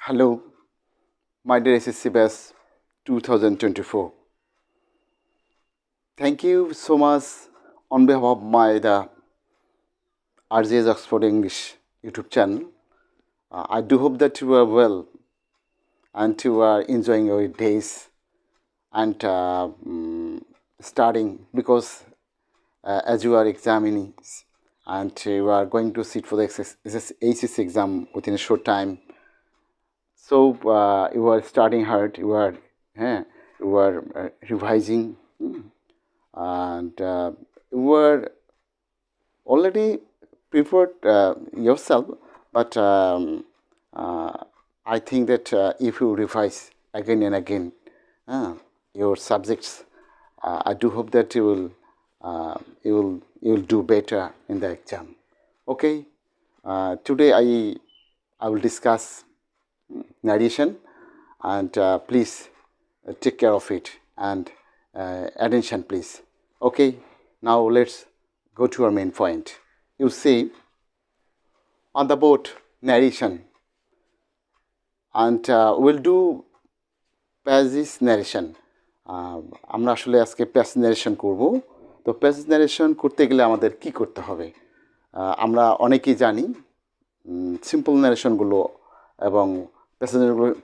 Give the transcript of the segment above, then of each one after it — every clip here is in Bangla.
Hello, my dear SSC Batch 2024. Thank you so much on behalf of my the RJ's Oxford English YouTube channel. I do hope that you are well and you are enjoying your days and studying because as you are examining and you are going to sit for the ACC exam within a short time. So you are studying hard, you are revising, and you were already prepared yourself. But I think that if you revise again and again your subjects, I do hope that you will do better in the exam. Okay. Today I will discuss narration, and please take care of it and attention please. Okay, now let's go to our main point. You see on the board narration, and we'll do passage narration. আমরা আসলে আজকে প্যাসেজ ন্যারেশন করব। তো প্যাসেজ ন্যারেশন করতে গেলে আমাদের কি করতে হবে? আমরা অনেকেই জানি সিম্পল ন্যারেশনগুলো এবং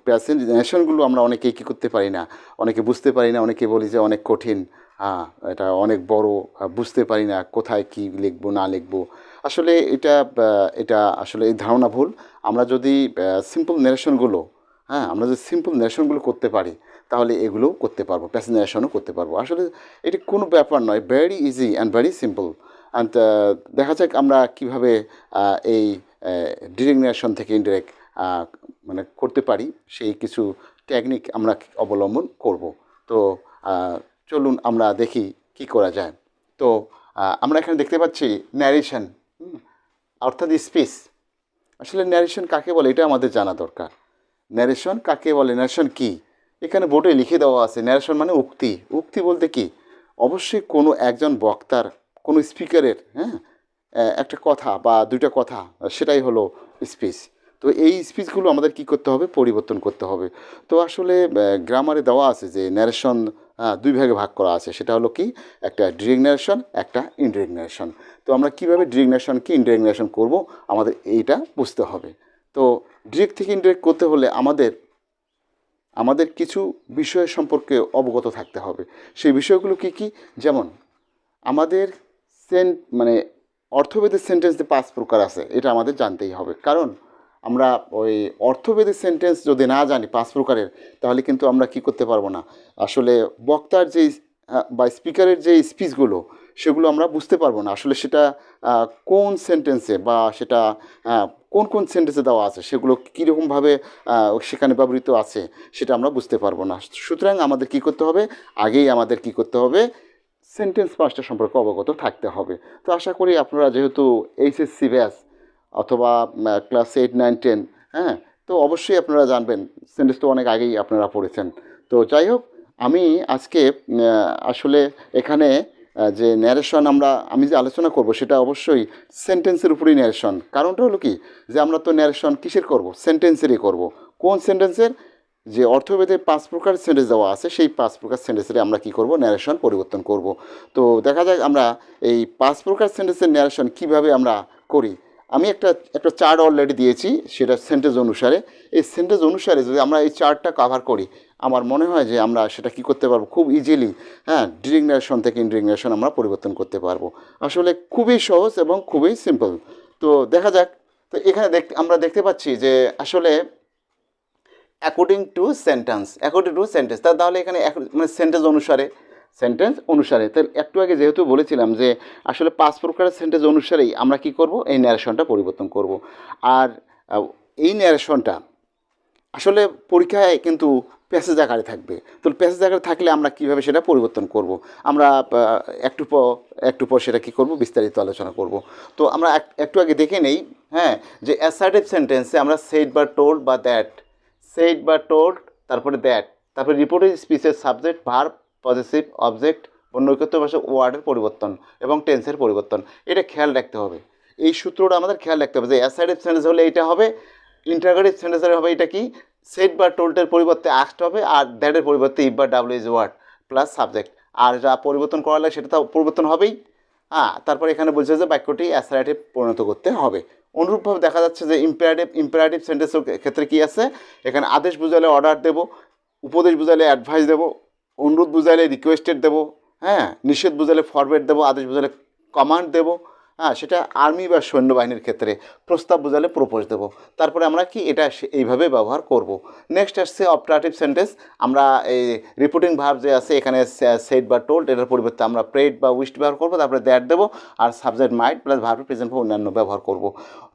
প্যাসেজ ন্যারেশনগুলো আমরা অনেকেই কী করতে পারি না, অনেকে বুঝতে পারি না, অনেকে বলি যে অনেক কঠিন, এটা অনেক বড়, বুঝতে পারি না কোথায় কী লিখবো না লিখবো। আসলে এটা আসলে এই ধারণা ভুল। আমরা যদি সিম্পল ন্যারেশনগুলো আমরা যদি সিম্পল ন্যারেশনগুলো করতে পারি তাহলে এগুলোও করতে পারবো, প্যাসেজ ন্যারেশনও করতে পারবো। আসলে এটি কোনো ব্যাপার নয়, very easy and very simple. And দেখা যাক আমরা কীভাবে এই ডিরেক্ট ন্যারেশন থেকে ইনডিরেক্ট মানে করতে পারি, সেই কিছু টেকনিক আমরা অবলম্বন করব। তো চলুন আমরা দেখি কি করা যায়। তো আমরা এখানে দেখতে পাচ্ছি ন্যারেশন, অর্থাৎ স্পিচ। আসলে ন্যারেশন কাকে বলে এটা আমাদের জানা দরকার। ন্যারেশন কাকে বলে, ন্যারেশন কি? এখানে বোর্ডে লিখে দেওয়া আছে ন্যারেশন মানে উক্তি। উক্তি বলতে কি? অবশ্যই কোনো একজন বক্তার, কোনো স্পিকারের একটা কথা বা দুইটা কথা, সেটাই হলো স্পিচ। তো এই স্পিচগুলো আমাদের কি করতে হবে? পরিবর্তন করতে হবে। তো আসলে গ্রামারে দেওয়া আছে যে ন্যারেশন দুই ভাগে ভাগ করা আছে। সেটা হলো কি? একটা ডিরেক্ট ন্যারেশন, একটা ইনডিরেক্ট ন্যারেশন। তো আমরা কীভাবে ডিরেক্ট ন্যারেশন কি ইনডিরেক্ট ন্যারেশন করবো আমাদের এইটা বুঝতে হবে। তো ডিরেক্ট থেকে ইনডিরেক্ট করতে হলে আমাদের কিছু বিষয় সম্পর্কে অবগত থাকতে হবে। সেই বিষয়গুলো কি কি? যেমন আমাদের মানে অর্থভেদের সেন্টেন্স যে 5 প্রকার আছে এটা আমাদের জানতেই হবে। কারণ আমরা ওই অর্থভেদের সেন্টেন্স যদি না জানি 5 প্রকারের, তাহলে কিন্তু আমরা কি করতে পারবো না, আসলে বক্তার যে বা স্পিকারের যে স্পিচগুলো সেগুলো আমরা বুঝতে পারবো না। আসলে সেটা কোন সেন্টেন্সে বা সেটা কোন কোন সেন্টেন্সে দেওয়া আছে, সেগুলো কীরকমভাবে সেখানে ব্যবহৃত আছে সেটা আমরা বুঝতে পারবো না। সুতরাং আমাদের কি করতে হবে? আগেই আমাদের কি করতে হবে? সেন্টেন্স 5টা সম্পর্কে অবগত থাকতে হবে। তো আশা করি আপনারা যেহেতু এইচএসসি ব্যাচ অথবা ক্লাস 8, 9, 10, তো অবশ্যই আপনারা জানবেন, সেন্টেন্স তো অনেক আগেই আপনারা পড়েছেন। তো যাই হোক, আমি আজকে আসলে এখানে যে ন্যারেশন আমি যে আলোচনা করব সেটা অবশ্যই সেন্টেন্সের উপরেই ন্যারেশন। কারণটা হলো কি, যে আমরা তো ন্যারেশন কিসের করব? সেন্টেন্সেরই করব। কোন সেন্টেন্সের? যে অর্থভেদে 5 প্রকার সেন্টেন্স দেওয়া আছে, সেই 5 প্রকার সেন্টেন্সের আমরা কি করব? ন্যারেশন পরিবর্তন করব। তো দেখা যাক আমরা এই 5 প্রকার সেন্টেন্সের ন্যারেশন কীভাবে আমরা করি। আমি একটা চার্ট অলরেডি দিয়েছি, সেটা সেন্টেন্স অনুসারে। এই সেন্টেন্স অনুসারে যদি আমরা এই চার্টটা কভার করি, আমার মনে হয় যে আমরা সেটা কি করতে পারবো? খুব ইজিলি ডিরেক্ট ন্যারেশন থেকে ইনডিরেক্ট ন্যারেশন আমরা পরিবর্তন করতে পারবো। আসলে খুবই সহজ এবং খুবই সিম্পল। তো দেখা যাক। তো এখানে আমরা দেখতে পাচ্ছি যে আসলে অ্যাকর্ডিং টু সেন্টেন্স, তাহলে এখানে মানে সেন্টেন্স অনুসারে তাহলে একটু আগে যেহেতু বলেছিলাম যে আসলে 5 প্রকারের সেন্টেন্স অনুসারেই আমরা কি করব? এই ন্যারেশনটা পরিবর্তন করব। আর এই ন্যারেশনটা আসলে পরীক্ষায় কিন্তু প্যাসেজ আকারে থাকবে। তো প্যাসেজ আকারে থাকলে আমরা কীভাবে সেটা পরিবর্তন করব, আমরা একটু পর সেটা কী করব? বিস্তারিত আলোচনা করব। তো আমরা একটু আগে দেখে নেই যে অ্যাসার্টিভ সেন্টেন্সে আমরা সেড বা টোল্ড বা দ্যাট, তারপরে দ্যাট, তারপরে রিপোর্টেড স্পিচের সাবজেক্ট, ভার্ব, পজেসিভ, অবজেক্ট, নৈকট্য ভাষা ওয়ার্ডের পরিবর্তন এবং টেন্সের পরিবর্তন, এটা খেয়াল রাখতে হবে। এই সূত্রটা আমাদের খেয়াল রাখতে হবে যে অ্যাসার্টিভ সেন্টেন্স হলে এইটা হবে, ইন্টারোগেটিভ সেন্টেন্সের হবে এটা কি, সেড বা টোল্ডের পরিবর্তে আস্কড হবে, আর দ্যাটের পরিবর্তে ইফ বা W is word plus subject, আর যা পরিবর্তন করা লাগে সেটা তো পরিবর্তন হবেই। হ্যাঁ, তারপর এখানে বলছে যে বাক্যটি অ্যাসারেটিভ পরিণত করতে হবে। অনুরূপভাবে দেখা যাচ্ছে যে ইম্পারেটিভ সেন্টেন্সের ক্ষেত্রে কি আছে, এখানে আদেশ বুঝালে অর্ডার দেবো, উপদেশ বুঝালে অ্যাডভাইস দেবো, অনুরোধ বুঝালে রিকোয়েস্টেড দেবো, হ্যাঁ, নিষেধ বুঝালে ফরওয়ার্ড দেবো, আদেশ বুঝালে কমান্ড দেবো, হ্যাঁ, সেটা আর্মি বা সৈন্যবাহিনীর ক্ষেত্রে। প্রস্তাব বুঝালে প্রপোজ দেবো। তারপরে আমরা কি এটা এইভাবে ব্যবহার করব। নেক্সট আসছে অপারেটিভ সেন্টেন্স। আমরা এই রিপোর্টিং ভার্ব যে আছে এখানে সেড বা টোল্ড, এটার পরিবর্তে আমরা প্রেড বা উইশড ব্যবহার করবো, তারপরে দ্যাট দেবো, আর subject might plus verb present বা অন্যান্য ব্যবহার করব।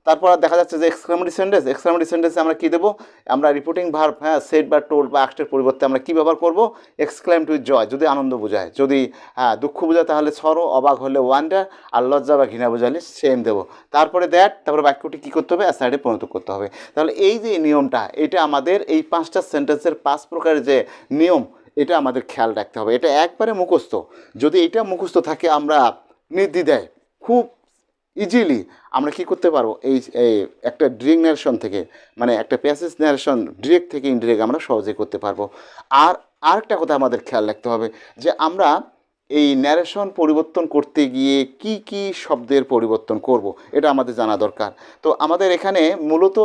তারপর দেখা যাচ্ছে যে এক্সক্লামেটরি সেন্টেন্সে আমরা কী দেবো, আমরা রিপোর্টিং ভার্ব, হ্যাঁ, সেড বা টোল্ড বা আস্কডের পরিবর্তে আমরা কী ব্যবহার করব, এক্সক্লাইম টু জয়, যদি আনন্দ বোঝায়, যদি হ্যাঁ দুঃখ বোঝায় তাহলে সরো, অবাক হলে ওয়ান্ডার, আর লজ্জা বা ঘৃণা বোঝালে সেম দেবো। তারপরে দ্যাট, তারপরে বাক্যটি কী করতে হবে, অ্যাসাইডে পরিণত করতে হবে। তাহলে এই যে নিয়মটা, এটা আমাদের এই 5টা সেন্টেন্সের 5 প্রকারের যে নিয়ম, এটা আমাদের খেয়াল রাখতে হবে। এটা একবারে মুখস্থ। যদি এটা মুখস্থ থাকে আমরা নির্দ্বিধায় খুব ইজিলি আমরা কী করতে পারবো, এই একটা ডিরেক্ট ন্যারেশন থেকে, মানে একটা প্যাসেজ ন্যারেশন ডিরেক্ট থেকে ইনডিরেক্ট আমরা সহজে করতে পারবো। আর আরেকটা কথা আমাদের খেয়াল রাখতে হবে যে আমরা এই ন্যারেশন পরিবর্তন করতে গিয়ে কি কি শব্দের পরিবর্তন করব, এটা আমাদের জানা দরকার। তো আমাদের এখানে মূলত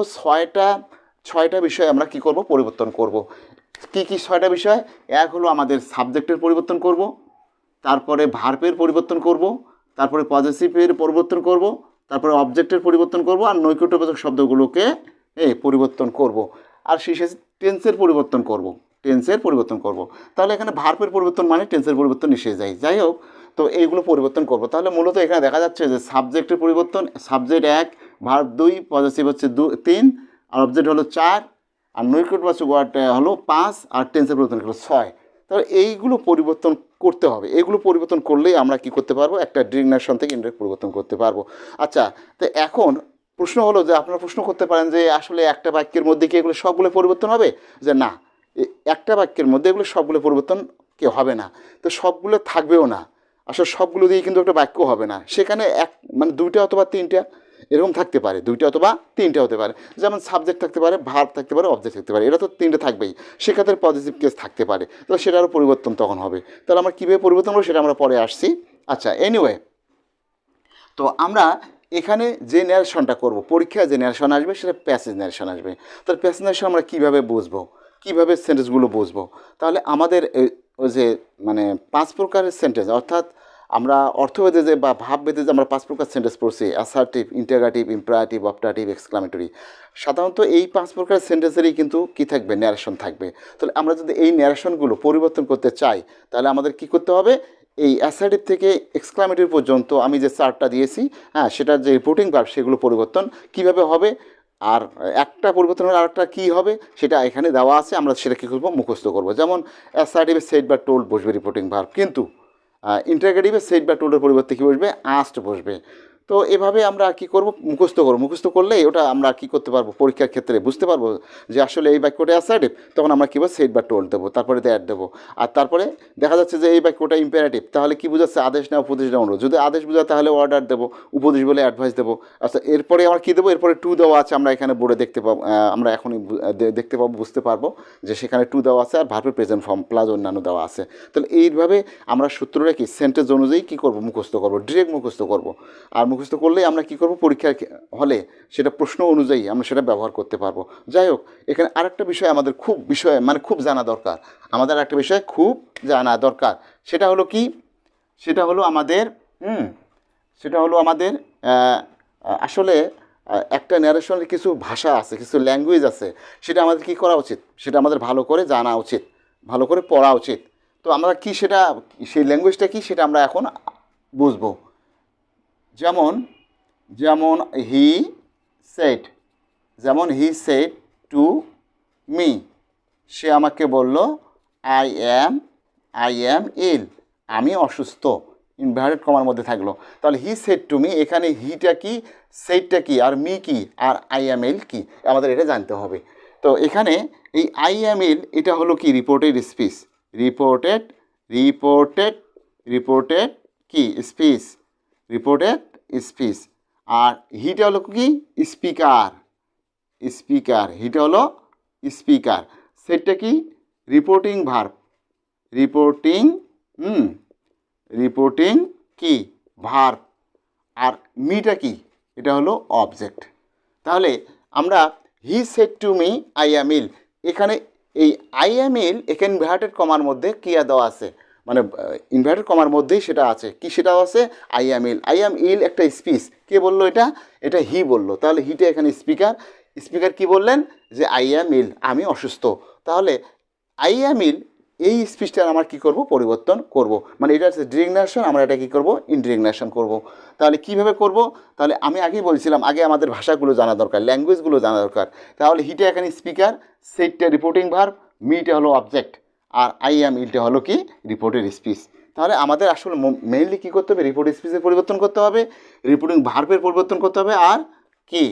ছয়টা বিষয় আমরা কি করব, পরিবর্তন করব। কি কি 6টা বিষয়? এক হলো আমাদের সাবজেক্টের পরিবর্তন করব, তারপরে ভার্বের পরিবর্তন করব, তারপরে পজেসিভের পরিবর্তন করব, তারপরে অবজেক্টের পরিবর্তন করব, আর নৈকট্যবাচক শব্দগুলোকে পরিবর্তন করব, আর শেষে টেন্সের পরিবর্তন করব। তাহলে এখানে ভার্বের পরিবর্তন মানে টেন্সের পরিবর্তন এসে যায়। যাই হোক, তো এইগুলো পরিবর্তন করব। তাহলে মূলত এখানে দেখা যাচ্ছে যে সাবজেক্টের পরিবর্তন, সাবজেক্ট 1, ভার্ব 2, পজেসিভ হচ্ছে 3, আর অবজেক্ট হলো 4, আর নৈকট্যবাচক ওয়ার্ড হলো 5, আর টেন্সের পরিবর্তন হলো 6। তাহলে এইগুলো পরিবর্তন করতে হবে। এইগুলো পরিবর্তন করলেই আমরা কি করতে পারবো, একটা ডিরেক্ট ন্যারেশন থেকে ইনডিরেক্ট পরিবর্তন করতে পারবো। আচ্ছা, তো এখন প্রশ্ন হলো যে আপনারা প্রশ্ন করতে পারেন যে আসলে একটা বাক্যের মধ্যে কি এগুলো সবগুলো পরিবর্তন হবে, যে না, একটা বাক্যের মধ্যে এগুলো সবগুলো পরিবর্তন কি হবে না, তো সবগুলো থাকবেও না। আসলে সবগুলো দিয়ে কিন্তু একটা বাক্য হবে না, সেখানে মানে 2টা অথবা 3টা এরকম থাকতে পারে, 2টা অথবা 3টা হতে পারে। যেমন সাবজেক্ট থাকতে পারে, ভার্ব থাকতে পারে, অবজেক্ট থাকতে পারে, এটা তো 3টে থাকবেই। সেক্ষেত্রে পজিটিভ কেস থাকতে পারে, তো সেটারও পরিবর্তন তখন হবে। তাহলে আমরা কীভাবে পরিবর্তন করবো সেটা আমরা পরে আসছি। আচ্ছা, এনিওয়ে, তো আমরা এখানে যে ন্যারেশনটা করব, পরীক্ষায় যে ন্যারেশন আসবে সেটা প্যাসেজ ন্যারেশন আসবে। তাহলে প্যাসেজ ন্যারেশন আমরা কীভাবে বুঝবো, কীভাবে সেন্টেন্সগুলো বুঝবো? তাহলে আমাদের ওই যে মানে 5 প্রকারের সেন্টেন্স, অর্থাৎ আমরা অর্থভেদে যে বা ভাবভেদে যে আমরা 5 প্রকার সেন্টেন্স পড়ছি, assertive, interrogative, imperative, optative, exclamatory, সাধারণত এই 5 প্রকারের সেন্টেন্সেরই কিন্তু কী থাকবে, ন্যারেশন থাকবে। তাহলে আমরা যদি এই ন্যারেশনগুলো পরিবর্তন করতে চাই তাহলে আমাদের কী করতে হবে, এই অ্যাসার্টিভ থেকে এক্সক্লামেটরি পর্যন্ত আমি যে চার্টটা দিয়েছি, হ্যাঁ, সেটার যে রিপোর্টিং ভার্ব সেগুলো পরিবর্তন কীভাবে হবে, আর একটা পরিবর্তন হলে আরেকটা কী হবে সেটা এখানে দেওয়া আছে। আমরা সেটা কী করবো, মুখস্থ করবো। যেমন অ্যাসার্টিভে সেড বা টোল্ড বসবে রিপোর্টিং ভার্ব, কিন্তু ইন্টারোগেটিভে সেড বা টোল্ডের পরিবর্তে কী বসবে, আস্ট বসবে। তো এভাবে আমরা কী করবো, মুখস্থ করলে ওটা আমরা কী করতে পারবো, পরীক্ষার ক্ষেত্রে বুঝতে পারবো যে আসলে এই বাক্যটা অ্যাসার্টিভ, তখন আমরা কী বলবো, সেড বা টোল্ড দেবো, তারপরে দ্যাট দেবো। আর তারপরে দেখা যাচ্ছে যে এই বাক্যটা ইম্পারেটিভ, তাহলে কী বোঝাচ্ছে, আদেশ না উপদেশ না অনুরোধ। যদি আদেশ বোঝায় তাহলে অর্ডার দেবো, উপদেশ বলে অ্যাডভাইস দেবো। আচ্ছা, এরপরে আমরা কী দেবো, এরপরে টু দেওয়া আছে, আমরা এখানে বোর্ডে দেখতে পাবো, আমরা এখনই দেখতে পাবো, বুঝতে পারবো যে সেখানে টু দেওয়া আছে, আর ভার্বের প্রেজেন্ট ফর্ম প্লাস অন্যান্য দেওয়া আছে। তাহলে এইভাবে আমরা সূত্র রেখে সেন্টেন্স অনুযায়ী কী করবো, মুখস্থ করবো, ডিরেক্ট মুখস্থ করবো। আর মুখস্থ করলেই আমরা কী করবো, পরীক্ষার হলে সেটা প্রশ্ন অনুযায়ী আমরা সেটা ব্যবহার করতে পারবো। যাই হোক, এখানে আরেকটা বিষয় আমাদের খুব জানা দরকার, আমাদের একটা বিষয় খুব জানা দরকার। সেটা হলো কি, সেটা হলো আমাদের আসলে একটা ন্যারেশনের কিছু ভাষা আছে, কিছু ল্যাঙ্গুয়েজ আছে, সেটা আমাদের কী করা উচিত, সেটা আমাদের ভালো করে জানা উচিত, ভালো করে পড়া উচিত। তো আমরা কি সেটা, সেই ল্যাঙ্গুয়েজটা কি সেটা আমরা এখন বুঝবো। যেমন যেমন হি সেড, টু মি, সে আমাকে বলল, আই অ্যাম ইল, আমি অসুস্থ, ইনভার্টেড কমার মধ্যে থাকলো। তাহলে হি সেড টু মি, এখানে হিটা কি, সেডটা কি, আর মি কি, আর আই অ্যাম ইল কি, আমাদের এটা জানতে হবে। তো এখানে এই আই অ্যাম ইল এটা হলো কি, রিপোর্টেড স্পিচ, রিপোর্টেড কি স্পিচ, রিপোর্টেড স্পিচ। আর হিটা হলো কি, স্পিকার, স্পিকার, হিটা হলো স্পিকার, সেটটা কি রিপোর্টিং ভার্ব, রিপোর্টিং রিপোর্টিং কি ভার্ব, আর মিটা কি এটা হলো অবজেক্ট। তাহলে আমরা he said to me I am ill, এখানে এই আই অ্যাম ইল এখানে ইনভার্টেড কমার মধ্যে ক্রিয়া দেওয়া আছে, মানে ইনভার্টেড কমার মধ্যেই সেটা আছে, কি সেটাও আছে I am ill. I am ইল একটা স্পিচ, কে বললো এটা, এটা হি বললো, তাহলে হিটা এখানে স্পিকার, স্পিকার কি বললেন যে আই অ্যাম ইল আমি অসুস্থ, তাহলে আই অ্যাম ইল এই স্পিচটা আমার কী করব পরিবর্তন করব, মানে এটা হচ্ছে ডিরেগনেশন, আমরা এটা কী করব ইনডিরেগনেশন করব। তাহলে কীভাবে করব, তাহলে আমি আগেই বলছিলাম আগে আমাদের ভাষাগুলো জানা দরকার, ল্যাঙ্গুয়েজগুলো জানা দরকার। তাহলে হিটা এখানে স্পিকার, সেটটা রিপোর্টিং ভার্ব, মিটা হলো অবজেক্ট, আর আই অ্যাম ইলটা হলো কি রিপোর্টেড স্পিচ। তাহলে আমাদের আসলে মেইনলি কী করতে হবে, রিপোর্টেড স্পিচের পরিবর্তন করতে হবে, রিপোর্টিং ভার্বের পরিবর্তন করতে হবে, আর কি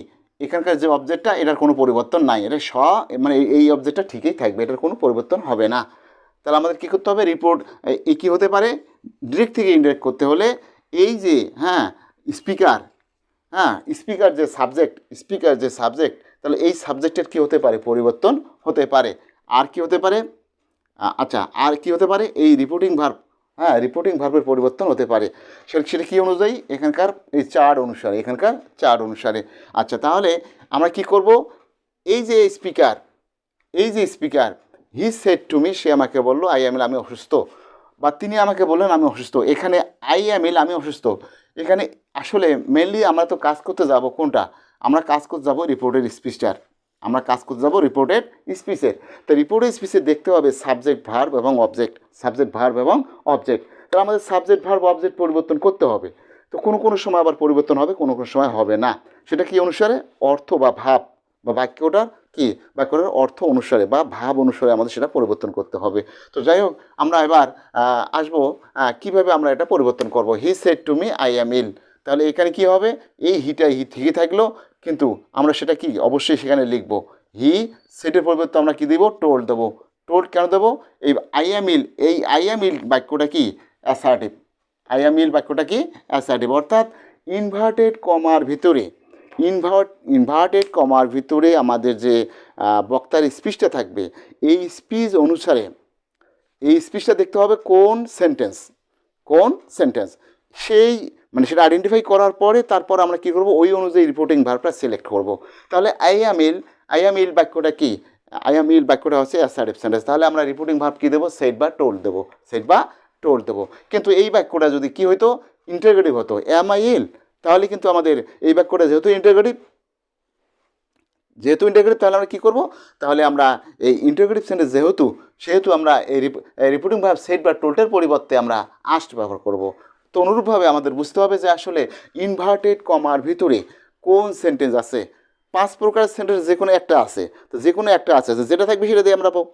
এখানকার যে অবজেক্টটা এটার কোনো পরিবর্তন নাই, এটা মানে এই অবজেক্টটা ঠিকই থাকবে, এটার কোনো পরিবর্তন হবে না। তাহলে আমাদের কী করতে হবে, রিপোর্ট এই কী হতে পারে, ডিরেক্ট থেকে ইনডিরেক্ট করতে হলে এই যে স্পিকার, স্পিকার যে সাবজেক্ট, স্পিকার যে সাবজেক্ট, তাহলে এই সাবজেক্টের কী হতে পারে পরিবর্তন হতে পারে। আর কি হতে পারে, আচ্ছা আর কি হতে পারে, এই রিপোর্টিং ভার্ব, রিপোর্টিং ভার্বের পরিবর্তন হতে পারে, সেটা কী অনুযায়ী এখানকার এই চার্ট অনুসারে, এখানকার চার্ট অনুসারে। আচ্ছা তাহলে আমরা কি করব, এই যে স্পিকার, এই যে speaker he said to me, সে আমাকে বললো আই অ্যাম ইল আমি অসুস্থ, বা তিনি আমাকে বললেন আমি অসুস্থ, এখানে আই অ্যাম ইল আমি অসুস্থ, এখানে আসলে মেনলি আমরা তো কাজ করতে যাব কোনটা, আমরা কাজ করতে যাব রিপোর্টেড স্পিচটার, আমরা কাজ করতে যাব রিপোর্টেড স্পিচের। তো রিপোর্টেড স্পিচে দেখতে হবে সাবজেক্ট ভার্ব এবং অবজেক্ট, সাবজেক্ট ভার্ব এবং অবজেক্ট, তাহলে আমাদের সাবজেক্ট ভার্ব অবজেক্ট পরিবর্তন করতে হবে। তো কোনো কোনো সময় আবার পরিবর্তন হবে, কোনো কোনো সময় হবে না, সেটা কি অনুসারে অর্থ বা ভাব বা বাক্যটার কি বাক্যটার অর্থ অনুসারে বা ভাব অনুসারে আমাদের সেটা পরিবর্তন করতে হবে। তো যাই হোক আমরা এবার আসবো কীভাবে আমরা এটা পরিবর্তন করব। He said to me I am ill, তাহলে এখানে কি হবে, এই হিটা হি থেকে থাকলো, কিন্তু আমরা সেটা কি অবশ্যই সেখানে লিখব, হি সেটের পরিবর্তে আমরা কি দেবো টোল্ড দেবো। টোল্ড কেন দেবো, এই আই অ্যাম ইল, এই আই অ্যাম ইল বাক্যটা কি অ্যাসার্টিভ, আই অ্যাম ইল বাক্যটা কি অ্যাসার্টিভ, অর্থাৎ ইনভার্টেড কমার ভিতরে, ইনভার্টেড কমার ভিতরে আমাদের যে বক্তার স্পিচটা থাকবে, এই স্পিচ অনুসারে এই স্পিচটা দেখতে হবে কোন সেন্টেন্স, কোন সেন্টেন্স, সেই মানে সেটা আইডেন্টিফাই করার পরে তারপর আমরা কী করবো ওই অনুযায়ী রিপোর্টিং ভার্বটা সিলেক্ট করব। তাহলে আই অ্যাম ইল বাক্যটা কি, আই অ্যাম ইল বাক্যটা হচ্ছে অ্যাসার্টিভ সেন্টেন্স, তাহলে আমরা রিপোর্টিং ভার্ব কী দেবো, সেড বা টোল্ড দেবো, সেড বা টোল্ড দেবো। কিন্তু এই বাক্যটা যদি কী হতো ইন্টারগেটিভ হতো অ্যাম আই ইল, তাহলে কিন্তু আমাদের এই বাক্যটা যেহেতু ইন্টারগেটিভ, তাহলে আমরা কী করবো, তাহলে আমরা এই ইন্টারগেটিভ সেন্টেন্স সেহেতু আমরা এই রিপোর্টিং ভার্ব সেড বা টোল্ডের পরিবর্তে আমরা আস্ট ব্যবহার করব। তো অনুরূপভাবে আমাদের বুঝতে হবে যে আসলে ইনভার্টেড কমার ভিতরে কোন সেন্টেন্স আছে, 5 প্রকারের সেন্টেন্স যে কোনো একটা আছে, তো যে কোনো একটা আছে যেটা থাকবে সেটা দিয়ে আমরা পাবো।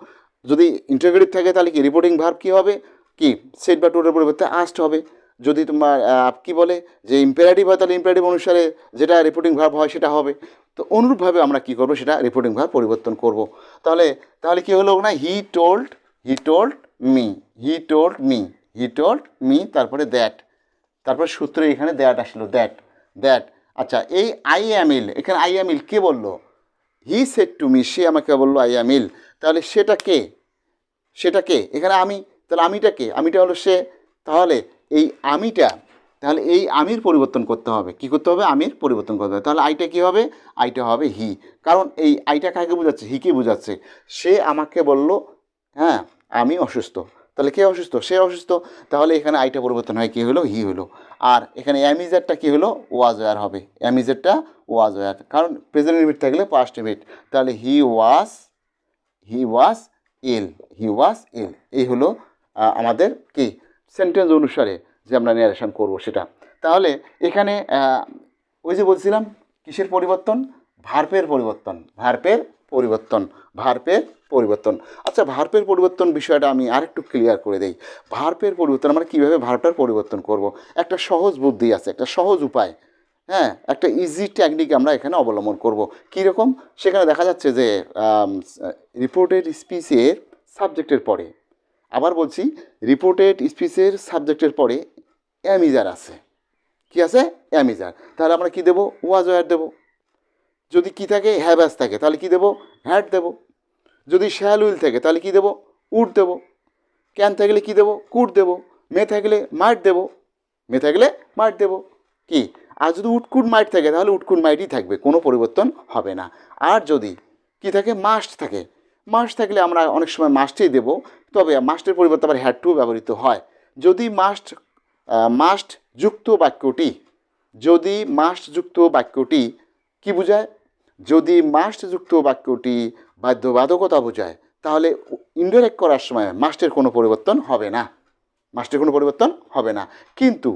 যদি ইন্টারগেটিভ থাকে তাহলে কি রিপোর্টিং ভার্ব কী হবে, কি সেড বা টোল্ডের পরিবর্তে আস্ট হবে। যদি তোমার কি বলে যে ইম্পারেটিভ হয় তাহলে ইম্পারেটিভ অনুসারে যেটা রিপোর্টিং ভার্ব হয় সেটা হবে। তো অনুরূপভাবে আমরা কী করবো সেটা রিপোর্টিং ভার্ব পরিবর্তন করব। তাহলে তাহলে কী হলো না, he told me, he told me, তারপরে দ্যাট, তারপরে সূত্রে এখানে দ্যাট আসলো, দ্যাট। আচ্ছা এই আই অ্যাম ইল, এখানে আই অ্যাম ইল কে বললো, হি সেড টু মি, সে আমাকে বললো আই অ্যাম ইল, তাহলে সেটা কে, এখানে আমি, তাহলে আমিটা কে, আমিটা হলো সে, তাহলে এই আমিটা, তাহলে এই আমির পরিবর্তন করতে হবে, কি করতে হবে আমির পরিবর্তন করতে হবে, তাহলে আইটা কি হবে, আইটা হবে হি, কারণ এই আইটা কাকে বোঝাচ্ছে, হিকে বোঝাচ্ছে, সে আমাকে বলল আমি অসুস্থ, তাহলে কে অসুস্থ, সে অসুস্থ, তাহলে এখানে আইটা পরিবর্তন হয় কী হলো, হি হলো। আর এখানে অ্যামিজারটা কী হলো, ওয়াজ ওয়ার হবে, অ্যামিজারটা ওয়াজ ওয়ার, কারণ প্রেজেন্ট লিমিট থাকলে পাস্ট লিমিট, তাহলে হি ওয়াজ ইল, এই হলো আমাদের কি সেন্টেন্স অনুসারে যে আমরা ন্যারেশন করব সেটা। তাহলে এখানে ওই যে বলছিলাম কিসের পরিবর্তন, ভার্বের পরিবর্তন। আচ্ছা ভার্বের পরিবর্তন বিষয়টা আমি আরেকটু ক্লিয়ার করে দেই। ভার্বের পরিবর্তন আমরা কীভাবে ভার্বটার পরিবর্তন করব, একটা সহজ বুদ্ধি আছে, একটা সহজ উপায়, একটা ইজি টেকনিক আমরা এখানে অবলম্বন করব। কীরকম, সেখানে দেখা যাচ্ছে যে রিপোর্টেড স্পিচের সাবজেক্টের পরে, আবার বলছি রিপোর্টেড স্পিচের সাবজেক্টের পরে অ্যামিজার আছে, কি আছে অ্যামিজার, তাহলে আমরা কি দেবো, ওয়াজ ওয়ার দেবো। যদি কি থাকে হ্যাভ অ্যাজ থাকে তাহলে কি দেবো হ্যাড দেবো, যদি শ্যাল উইল থাকে তাহলে কি দেবো উড দেবো, ক্যান থাকলে কি দেবো কুড দেবো, মে থাকলে মাইট দেবো, মে থাকলে মাইট দেবো কি, আর যদি উটকুড মাইট থাকে তাহলে উটকুড মাইটই থাকবে, কোনো পরিবর্তন হবে না। আর যদি কি থাকে মাস্ট থাকে, মাস্ট থাকলে আমরা অনেক সময় মাস্টই দেবো, তবে মাস্টের পরিবর্তে আবার হ্যাড টু ব্যবহৃত হয়। যদি মাস্ট যুক্ত বাক্যটি, যদি মাস্ট যুক্ত বাক্যটি কি বোঝায়, যদি মাস্ট যুক্ত বাক্যটি বাধ্যবাধকতা বোঝায় তাহলে ইনডাইরেক্ট করার সময় মাস্টের কোনো পরিবর্তন হবে না, মাস্টের কোনো পরিবর্তন হবে না। কিন্তু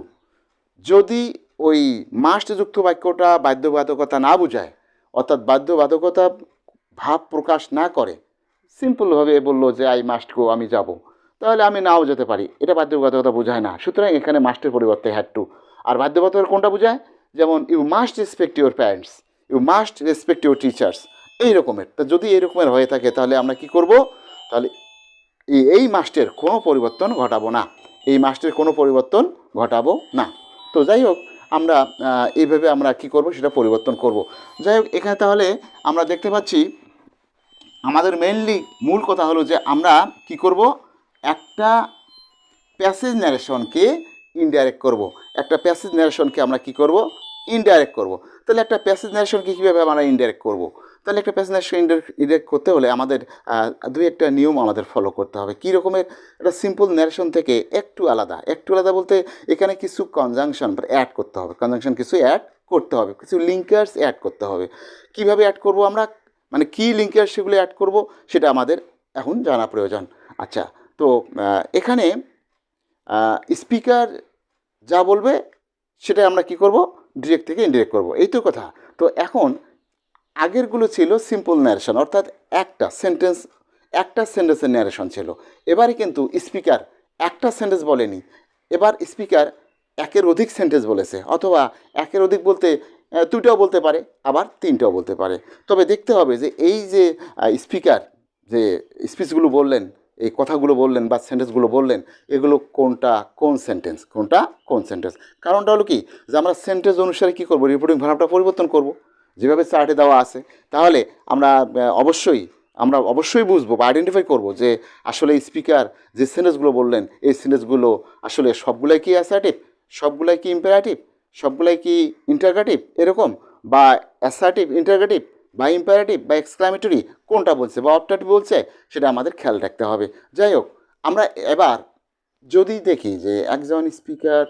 যদি ওই মাস্ট যুক্ত বাক্যটা বাধ্যবাধকতা না বোঝায়, অর্থাৎ বাধ্যবাধকতা ভাব প্রকাশ না করে, সিম্পলভাবে বললো যে আই মাস্ট গো, আমি যাব, তাহলে আমি নাও যেতে পারি, এটা বাধ্যবাধকতা বোঝায় না। সুতরাং এখানে মাস্টের পরিবর্তে হ্যাড টু। আর বাধ্যবাধকতা কোনটা বোঝায়, যেমন you must respect your parents, you must respect your teachers, এই রকমের। তা যদি এই রকমের হয়ে থাকে তাহলে আমরা কি করব, তাহলে এই মাস্টের কোনো পরিবর্তন ঘটাবো না, এই মাস্টের কোনো পরিবর্তন ঘটাবো না। তো যাই হোক, আমরা এইভাবে আমরা কি করব সেটা পরিবর্তন করব। যাই হোক, এখানে তাহলে আমরা দেখতে পাচ্ছি আমাদের মেইনলি মূল কথা হলো যে আমরা কি করব, একটা প্যাসেজ ন্যারেশনকে ইনডাইরেক্ট করব, একটা প্যাসেজ ন্যারেশনকে আমরা কি করব ইনডাইরেক্ট করব। তাহলে একটা প্যাসেজ ন্যারেশনকে কীভাবে আমরা ইনডাইরেক্ট করব, তাহলে একটা প্যাসেজ ন্যারেশন ইনডাইরেক্ট করতে হলে আমাদের দুই একটা নিয়ম আমাদের ফলো করতে হবে। কী রকমের, একটা সিম্পল ন্যারেশন থেকে একটু আলাদা, একটু আলাদা বলতে এখানে কিছু কনজাংশন অ্যাড করতে হবে, কনজাংশন কিছু অ্যাড করতে হবে, কিছু লিঙ্কার্স অ্যাড করতে হবে। কীভাবে অ্যাড করব আমরা, মানে কী লিঙ্কার্স সেগুলো অ্যাড করব সেটা আমাদের এখন জানা প্রয়োজন। আচ্ছা, তো এখানে স্পিকার যা বলবে সেটা আমরা কি করব, ডিরেক্ট থেকে ইনডিরেক্ট করব, এই তো কথা। তো এখন আগেরগুলো ছিল সিম্পল ন্যারেশন, অর্থাৎ একটা সেন্টেন্সের ন্যারেশন ছিল। এবারে কিন্তু স্পিকার একটা সেন্টেন্স বলেনি, এবার স্পিকার একের অধিক সেন্টেন্স বলেছে, অথবা একের অধিক বলতে দুটাও বলতে পারে, আবার তিনটাও বলতে পারে। তবে দেখতে হবে যে এই যে স্পিকার যে স্পিচগুলো বললেন, এই কথাগুলো বললেন বা সেন্টেন্সগুলো বললেন, এগুলো কোনটা কোন সেন্টেন্স, কোনটা কোন সেন্টেন্স। কারণটা হলো কি, যে আমরা সেন্টেন্স অনুসারে কী করবো, রিপোর্টিং ভার্বটা পরিবর্তন করব, যেভাবে চার্টে দেওয়া আছে। তাহলে আমরা অবশ্যই বুঝবো বা আইডেন্টিফাই করব যে আসলে স্পিকার যে সেন্টেন্সগুলো বললেন এই সেন্টেন্সগুলো আসলে সবগুলাই কি অ্যাসার্টিভ, সবগুলাই কি ইম্পারেটিভ, সবগুলাই কি ইন্টারগেটিভ এরকম, বা অ্যাসার্টিভ ইন্টারগেটিভ বা ইম্পারেটিভ বা এক্সক্লামেটরি কোনটা বলছে বা অপটাটিভ বলছে, সেটা আমাদের খেয়াল রাখতে হবে। যাই হোক, আমরা এবার যদি দেখি যে একজন স্পিকার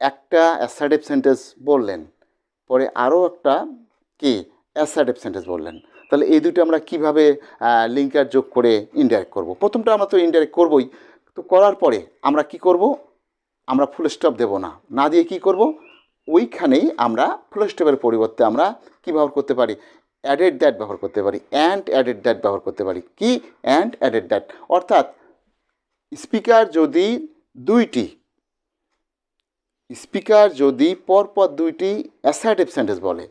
একটা অ্যাসার্টিভ সেন্টেন্স বললেন, পরে আরও একটা কি অ্যাসার্টিভ সেন্টেন্স বললেন, তাহলে এই দুটো আমরা কীভাবে লিঙ্কার যোগ করে ইনডাইরেক্ট করব। প্রথমটা আমরা তো ইনডাইরেক্ট করবই, তো করার পরে আমরা কি করব, আমরা ফুল স্টপ দেবো না, না দিয়ে কি করব, ওইখানেই আমরা ফুল স্টপের পরিবর্তে আমরা কী ব্যবহার করতে পারি, অ্যাডেড দ্যাট ব্যবহার করতে পারি, অ্যান্ড অ্যাডেড দ্যাট ব্যবহার করতে পারি। কি অ্যান্ড অ্যাডেড দ্যাট, অর্থাৎ স্পিকার যদি পরপর দুইটি অ্যাসার্টিভ সেন্টেন্স বলে,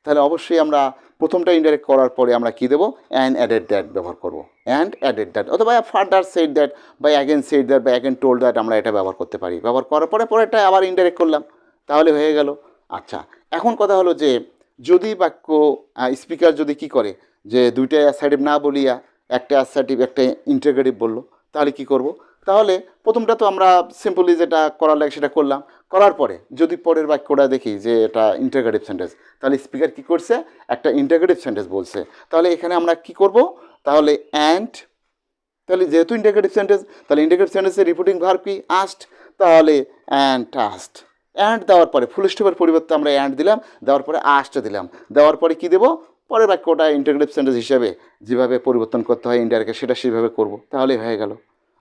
তাহলে অবশ্যই আমরা প্রথমটা ইনডাইরেক্ট করার পরে আমরা কী দেবো, অ্যান্ড অ্যাডেড দ্যাট ব্যবহার করব, অ্যান্ড অ্যাডেড দ্যাট, অথবা ফার্দার সেড দ্যাট বা অ্যাগেন সেড দ্যাট বা অ্যাগেন টোল্ড দ্যাট, আমরা এটা ব্যবহার করতে পারি। ব্যবহার করার পরে পরেরটা আবার ইনডাইরেক্ট করলাম, তাহলে হয়ে গেল। আচ্ছা, এখন কথা হলো যে যদি বাক্য স্পিকার যদি কি করে, যে দুইটা অ্যাসার্টিভ না বলিয়া একটা অ্যাসার্টিভ একটা ইন্টারগেটিভ বললো, তাহলে কি করব, তাহলে প্রথমটা তো আমরা সিম্পলি যেটা করার লাগে সেটা করলাম, করার পরে যদি পরের বাক্যটা দেখি যে এটা ইন্টারগেটিভ সেন্টেন্স, তাহলে স্পিকার কী করছে, একটা ইন্টারগেটিভ সেন্টেন্স বলছে, তাহলে এখানে আমরা কি করব, তাহলে অ্যান্ড, তাহলে যেহেতু ইন্টারগেটিভ সেন্টেন্স, তাহলে ইন্টারগেটিভ সেন্টেন্সের রিপিটিং ভার্ব কি আস্ট, তাহলে অ্যান্ড আস্ট, অ্যান্ড দেওয়ার পরে ফুল স্টপের পরিবর্তে আমরা অ্যান্ড দিলাম, দেওয়ার পরে আস্ট দিলাম, দেওয়ার পরে কী দেবো, পরের বাক্যটা ইন্টারগেটিভ সেন্টেন্স হিসেবে যেভাবে পরিবর্তন করতে হয় ইন্ডাইরেক্টে সেটা সেভাবে করব, তাহলে হয়ে গেল।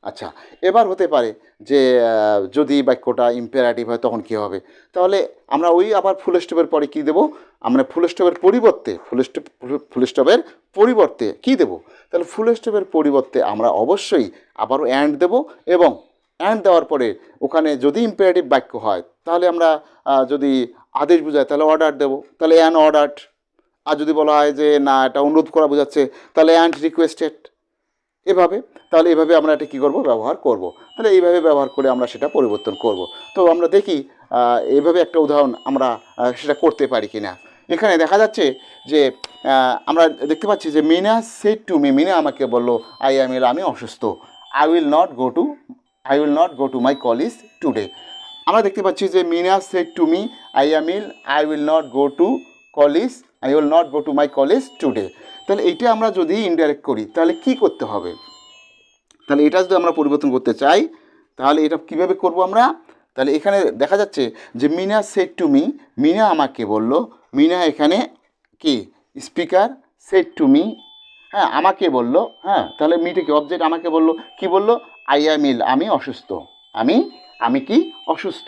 আচ্ছা, এবার হতে পারে যে যদি বাক্যটা ইম্পারেটিভ হয় তখন কী হবে, তাহলে আমরা ওই আবার ফুল স্টপের পরে কী দেবো, আমরা ফুল স্টপের পরিবর্তে কী দেবো, তাহলে ফুল স্টপের পরিবর্তে আমরা অবশ্যই আবারও অ্যান্ড দেবো, এবং অ্যান্ড দেওয়ার পরে ওখানে যদি ইম্পারেটিভ বাক্য হয় তাহলে আমরা যদি আদেশ বোঝায় তাহলে অর্ডার দেবো, তাহলে অ্যান অর্ডার্ড। আর যদি বলা হয় যে না এটা অনুরোধ করা বোঝাচ্ছে, তাহলে অ্যান্ড রিকোয়েস্টেড। তাহলে এভাবে আমরা এটা কী করবো, ব্যবহার করব। তাহলে এইভাবে ব্যবহার করে আমরা সেটা পরিবর্তন করব। তো আমরা দেখি এইভাবে একটা উদাহরণ আমরা সেটা করতে পারি কি না। এখানে দেখা যাচ্ছে যে আমরা দেখতে পাচ্ছি যে Meena said to me, Meena আমাকে বললো আই এম ইল, আমি অসুস্থ, I will not go to my college today. আমরা দেখতে পাচ্ছি যে Meena said to me I am ill, I will not go to college, I will not go to my college today. তাহলে এইটা আমরা যদি ইনডাইরেক্ট করি তাহলে কি করতে হবে? তাহলে এটা যদি আমরা পরিবর্তন করতে চাই তাহলে এটা কিভাবে করব আমরা? তাহলে এখানে দেখা যাচ্ছে যে Meena said to me, Meena আমাকে বলল, মিনা এখানে কি স্পিকার, সেড টু মি, হ্যাঁ আমাকে বলল, হ্যাঁ তাহলে মিটা কি অবজেক্ট, আমাকে বলল, কি বলল? আই অ্যাম ইল, আমি অসুস্থ, আমি কি অসুস্থ।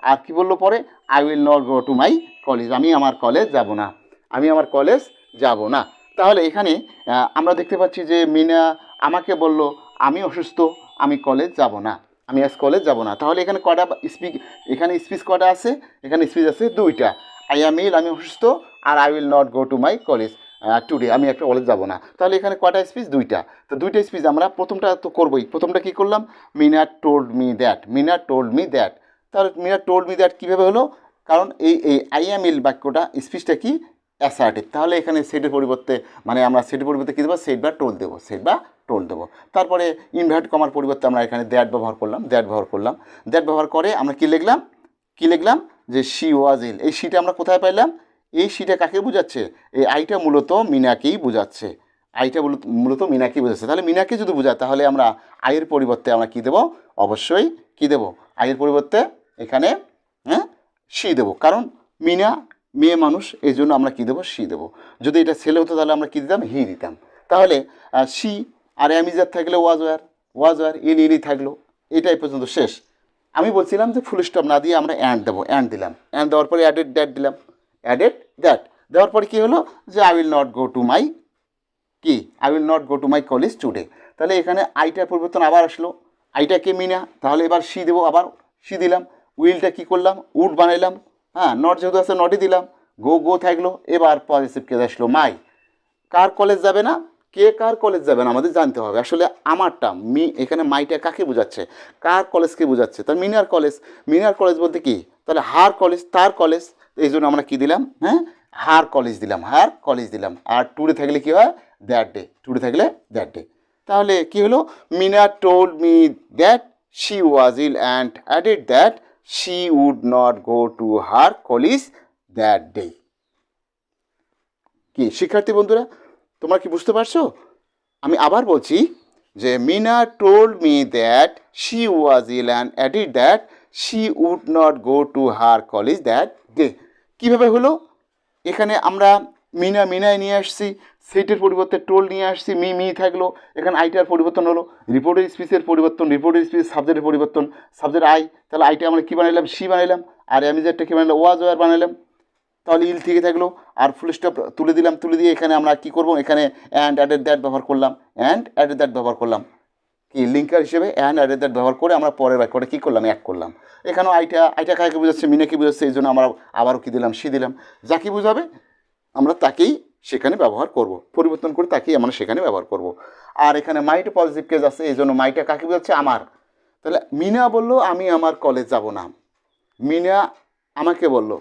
আর কি বললো পরে? I will not go to my college, আমি আমার কলেজ যাব না, আমি আমার কলেজ যাব না। তাহলে এখানে আমরা দেখতে পাচ্ছি যে মিনা আমাকে বলল আমি অসুস্থ, আমি কলেজ যাব না, আমি আজ কলেজ যাব না। তাহলে এখানে কটা এখানে স্পিচ কটা আছে? এখানে স্পিচ আছে দুইটা, আই অ্যাম ইল আমি অসুস্থ, আর I will not go to my college today, আমি একটা কলেজ যাব না। তাহলে এখানে কটা স্পিচ? দুইটা। তো দুইটা স্পিচ আমরা প্রথমটা তো করবোই। প্রথমটা কী করলাম? Meena told me that, Meena told me that. তাহলে মিনা টোল্ড মি দ্যাট কীভাবে হলো? কারণ এই আই অ্যাম ইল বাক্যটা স্পিচটা কি অ্যাসার্টিভ। তাহলে এখানে সেটের পরিবর্তে মানে আমরা সেটের পরিবর্তে কী দেবো? সেট বা টোল দেবো, সেট বা টোল দেবো। তারপরে ইনভার্ট কমার পরিবর্তে আমরা এখানে দ্যাট ব্যবহার করলাম, দ্যাট ব্যবহার করে আমরা কি লিখলাম যে শি ওয়াজ ইল। এই শিটা আমরা কোথায় পাইলাম? এই শিটা কাকে বোঝাচ্ছে? এই আইটা মূলত মিনাকেই বোঝাচ্ছে, আইটা মূলত মিনাকেই বোঝাচ্ছে। তাহলে মিনাকে যদি বোঝায় তাহলে আমরা আয়ের পরিবর্তে আমরা কী দেবো? অবশ্যই কী দেবো? আয়ের পরিবর্তে এখানে শি দেবো, কারণ মিনা মেয়ে মানুষ, এই জন্য আমরা কী দেবো? শি দেবো। যদি এটা ছেলে হতো তাহলে আমরা কী দিতাম? হি দিতাম। তাহলে শি আর অ্যামিজার থাকলে ওয়াজ ওয়ার ইলি থাকলো। এটাই পর্যন্ত শেষ। আমি বলছিলাম যে ফুল স্টপ না দিয়ে আমরা অ্যান্ড দেবো, অ্যান্ড দিলাম, অ্যান্ড দেওয়ার পরে অ্যাডেড দ্যাট দিলাম, অ্যাডেড দ্যাট দেওয়ার পরে কী হলো? যে I will not go to my college today. তাহলে এখানে আইটার পরিবর্তন আবার আসলো, আইটা কে? মিনা, তাহলে এবার শি দেবো, আবার শি দিলাম। উইলটা কী করলাম? উড বানাইলাম, হ্যাঁ নট যেহেতু আছে নটই দিলাম, গো থাকলো। এবার পজিটিভ কেস আসলো মাই। কার কলেজ যাবে না? কে কার কলেজ যাবে না আমাদের জানতে হবে। আসলে আমারটা এখানে মাইটা কাকে বোঝাচ্ছে? কার কলেজকে বোঝাচ্ছে? তার মিনার কলেজ বলতে কি? তাহলে হার কলেজ, তার কলেজ, এই জন্য আমরা কি দিলাম? হার কলেজ দিলাম। আর টুডে থাকলে কি হয়? That day. তাহলে কি হলো? Meena told me that she was ill and added that she would not go to her college that day. কি শিক্ষার্থী বন্ধুরা, তোমরা কি বুঝতে পারছো? আমি আবার বলছি যে Meena told me that she was ill and added that she would not go to her college that day. কীভাবে হলো? এখানে আমরা মিনায় নিয়ে আসছি, সেটের পরিবর্তে টোল নিয়ে আসছি, মি থাকলো। এখানে আইটার পরিবর্তন হলো, রিপোর্টের স্পিচের পরিবর্তন, রিপোর্টের স্পিচ সাবজেক্টের পরিবর্তন, সাবজেক্ট আই, তাহলে আইটা আমরা কী বানাইলাম? শি বানাইলাম। আর অ্যামিজারটা কী বানাইলাম? ওয়ার বানাইলাম। তাহলে ইল থেকে থাকলো, আর ফুল স্টপ তুলে দিয়ে এখানে আমরা কী করবো? এখানে অ্যান্ড অ্যাডেড দ্যাট ব্যবহার করলাম, কি লিঙ্কার হিসেবে অ্যান্ড অ্যাডেড দ্যাট ব্যবহার করে আমরা পরের বাক্যটা কী করলাম? এক করলাম। এখানেও আইটা কাকে বোঝাচ্ছে? মিনাকে বোঝাচ্ছে, এই জন্য আমরা আবারও কী দিলাম? শি দিলাম। যাকে বোঝাবে আমরা তাকেই সেখানে ব্যবহার করব, পরিবর্তন করে তাকেই আমরা সেখানে ব্যবহার করব। আর এখানে মাইটা পজিটিভ কেস আছে, এই জন্য মাইটা কাকে বোঝাচ্ছে? আমার। তাহলে মিনা বলল আমি আমার কলেজ যাব না, মিনা আমাকে বলল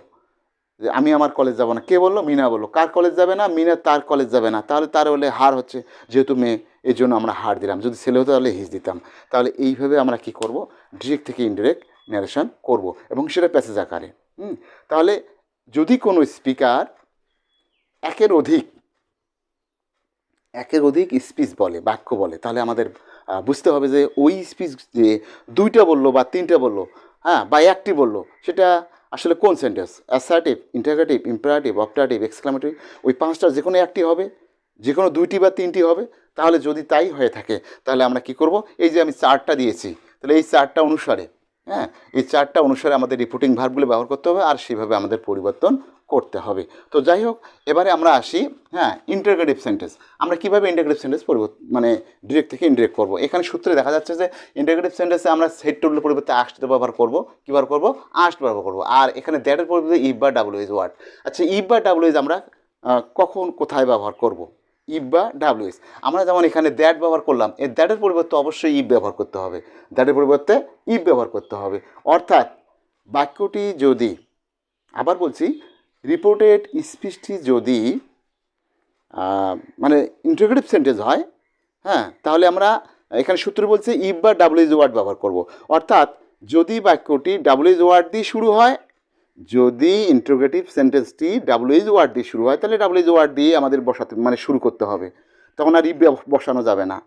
যে আমি আমার কলেজ যাব না। কে বললো? মিনা বললো। কার কলেজ যাবে না? মিনা তার কলেজ যাবে না। তাহলে তার হলে হার হচ্ছে, যেহেতু মেয়ে এই জন্য আমরা হার দিলাম। যদি ছেলে হতো তাহলে হিজ দিতাম। তাহলে এইভাবে আমরা কি করব? ডিরেক্ট থেকে ইনডিরেক্ট ন্যারেশন করব, এবং সেটা প্যাসেজ আকারে। তাহলে যদি কোনো স্পিকার একের অধিক স্পিচ বলে, বাক্য বলে, তাহলে আমাদের বুঝতে হবে যে ওই স্পিচ যে দুইটা বললো বা তিনটা বললো, বা একটি বললো, সেটা আসলে কোন sentence? Assertive, interrogative, imperative, optative, exclamatory, ওই পাঁচটার যে কোনো একটি হবে, যে কোনো দুইটি বা তিনটি হবে। তাহলে যদি তাই হয়ে থাকে তাহলে আমরা কি করব? এই যে আমি চার্টটা দিয়েছি, তাহলে এই চার্টটা অনুসারে এই চার্টটা অনুসারে আমাদের রিপোর্টিং ভার্বগুলো ব্যবহার করতে হবে, আর সেভাবে আমাদের পরিবর্তন করতে হবে। তো যাই হোক, এবারে আমরা আসি ইন্টারোগেটিভ সেন্টেন্স। আমরা কীভাবে ইন্টারোগেটিভ সেন্টেন্স ডিরেক্ট থেকে ইনডিরেক্ট করবো? এখানে সূত্রে দেখা যাচ্ছে যে ইন্টারোগেটিভ সেন্টেন্সে আমরা সেট টোলের পরিবর্তে আস্ট ব্যবহার করবো। কী ব্যবহার করবো? আস্ট ব্যবহার করবো। আর এখানে দ্যাটের পরিবর্তে ইফ বা ডাব্লিউএস ওয়ার্ড। আচ্ছা, ইফ বা ডাব্লিউএস আমরা কখন কোথায় ব্যবহার করব? ইফ বা ডাব্লিউএস আমরা যেমন এখানে দ্যাট ব্যবহার করলাম, এই দ্যাটের পরিবর্তে অবশ্যই ইফ ব্যবহার করতে হবে, অর্থাৎ বাক্যটি যদি, আবার বলছি, রিপোর্টেড স্পিচটি যদি মানে ইন্টারোগেটিভ সেন্টেন্স হয়, হ্যাঁ, তাহলে আমরা এখানে সূত্র বলছে ইফ বা ডাব্লিউএইচ ওয়ার্ড ব্যবহার করব। অর্থাৎ যদি বাক্যটি ডাব্লিউএইচ ওয়ার্ড দিয়ে শুরু হয়, যদি ইন্টারোগেটিভ সেন্টেন্সটি ডাব্লিউএইচ ওয়ার্ড দিয়ে শুরু হয়, তাহলে ডাব্লিউএইচ ওয়ার্ড দিয়ে আমাদের বসাতে মানে শুরু করতে হবে, তখন আর ইফ বসানো যাবে না।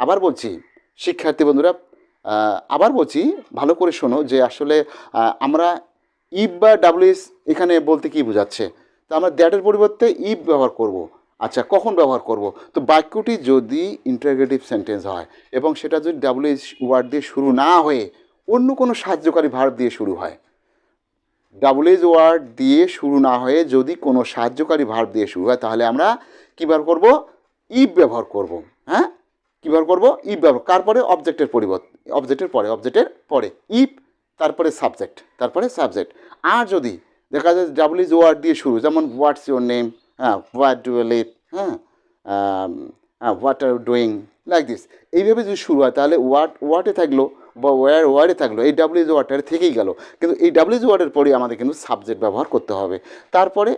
আবার বলছি শিক্ষার্থী বন্ধুরা, আবার বলছি ভালো করে শোনো যে আসলে আমরা ইফ বা ডাব্লিউএইচ এখানে বলতে কী বোঝাচ্ছে, তো আমরা দ্যাটের পরিবর্তে ইফ ব্যবহার করব। আচ্ছা, কখন ব্যবহার করব? তো বাক্যটি যদি ইন্টারোগেটিভ সেন্টেন্স হয় এবং সেটা যদি ডাব্লিউএইচ ওয়ার্ড দিয়ে শুরু না হয়ে অন্য কোনো সাহায্যকারী ভার্ব দিয়ে শুরু হয়, ডাব্লিউএইচ ওয়ার্ড দিয়ে শুরু না হয়ে যদি কোনো সাহায্যকারী ভার্ব দিয়ে শুরু হয়, তাহলে আমরা কী ব্যবহার করব? ইফ ব্যবহার করব। হ্যাঁ, কী ব্যবহার করব? ইফ ব্যবহার। কার পরে? অবজেক্টের পরিবর্তে, অবজেক্টের পরে ইফ, তারপরে সাবজেক্ট। আর যদি দেখা যায় ডাব্লিউএইচ ওয়ার্ড দিয়ে শুরু, যেমন হোয়াটস ইউর নেম, হ্যাঁ, হোয়াট ডু ইউ লিভ, হ্যাঁ, what are you doing, like this, এইভাবে যদি শুরু হয়, তাহলে ওয়ার্ডে থাকলো বা ওয়ার্ডে থাকলো, এই ডাব্লিউএইচ ওয়ার্ডটা থেকেই গেল। কিন্তু এই ডাব্লিউএইচ ওয়ার্ডের পরে আমাদের কিন্তু সাবজেক্ট ব্যবহার করতে হবে। তারপরে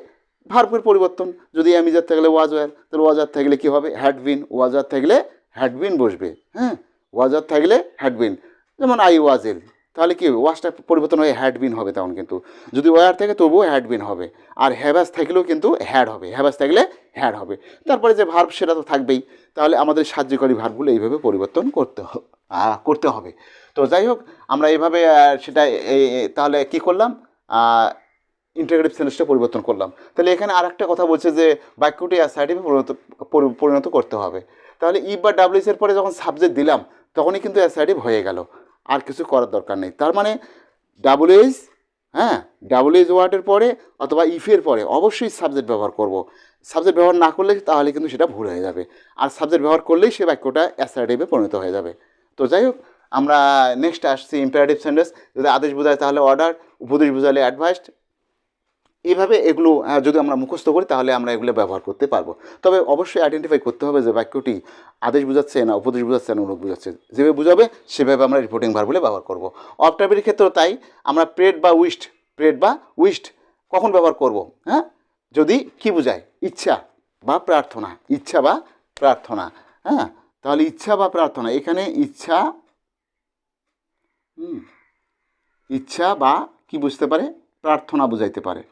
ভার্বের পরিবর্তন, যদি অ্যামিজার থাকলে ওয়াজ ওয়ার, তাহলে ওয়াজার থাকলে কী হবে? Had been. ওয়াজার থাকলে হ্যাড বিন বসবে, হ্যাঁ, ওয়াজার থাকলে হ্যাড বিন। যেমন আই ওয়াজ ইল, তাহলে কি ওয়াজটা পরিবর্তন হয়ে হ্যাড বিন হবে তখন কিন্তু। যদি ওয়ার থাকে তবুও হ্যাড বিন হবে। আর হ্যাভাস থাকলেও কিন্তু হ্যাড হবে, হ্যাভাস থাকলে হ্যাড হবে। তারপরে যে ভার্ব সেটা তো থাকবেই। তাহলে আমাদের সাহায্যকারী ভার্বগুলো এইভাবে পরিবর্তন করতে হবে। তো যাই হোক, আমরা এইভাবে সেটা তাহলে কি করলাম? ইন্টারোগেটিভ সেন্টেন্সটা পরিবর্তন করলাম। তাহলে এখানে আর একটা কথা বলছে যে বাক্যটি অ্যাসার্টিভে পরিণত করতে হবে। তাহলে ইফ বা ডাব্লিউএইচ এর পরে যখন সাবজেক্ট দিলাম, তখনই কিন্তু অ্যাসার্টিভ হয়ে গেল, আর কিছু করার দরকার নেই। তার মানে ডাব্লিউএইচ, হ্যাঁ, ডাব্লিউএইচ ওয়ার্ডের পরে অথবা ইফের পরে অবশ্যই সাবজেক্ট ব্যবহার করব। সাবজেক্ট ব্যবহার না করলে তাহলে কিন্তু সেটা ভুল হয়ে যাবে, আর সাবজেক্ট ব্যবহার করলেই সে বাক্যটা অ্যাসার্টিভে পরিণত হয়ে যাবে। তো যাই হোক, আমরা নেক্সট আসছি ইম্পারেটিভ সেন্টেন্স। যদি আদেশ বোঝায় তাহলে অর্ডার, উপদেশ বোঝালে অ্যাডভাইসড। এইভাবে এগুলো যদি আমরা মুখস্থ করি তাহলে আমরা এগুলো ব্যবহার করতে পারবো। তবে অবশ্যই আইডেন্টিফাই করতে হবে যে বাক্যটি আদেশ বোঝাচ্ছে না উপদেশ বোঝাচ্ছে না অনুরোধ বোঝাচ্ছে। যেভাবে বুঝাবে সেভাবে আমরা রিপোর্টিং ভার্ব বলে ব্যবহার করব। অফ টাইপের ক্ষেত্রেও তাই। আমরা প্রেড বা উইশড কখন ব্যবহার করব? হ্যাঁ, যদি কি বোঝায়? ইচ্ছা বা প্রার্থনা। হ্যাঁ, তাহলে ইচ্ছা বা প্রার্থনা, এখানে ইচ্ছা বা কি বুঝতে পারে? প্রার্থনা বুঝাইতে পারে।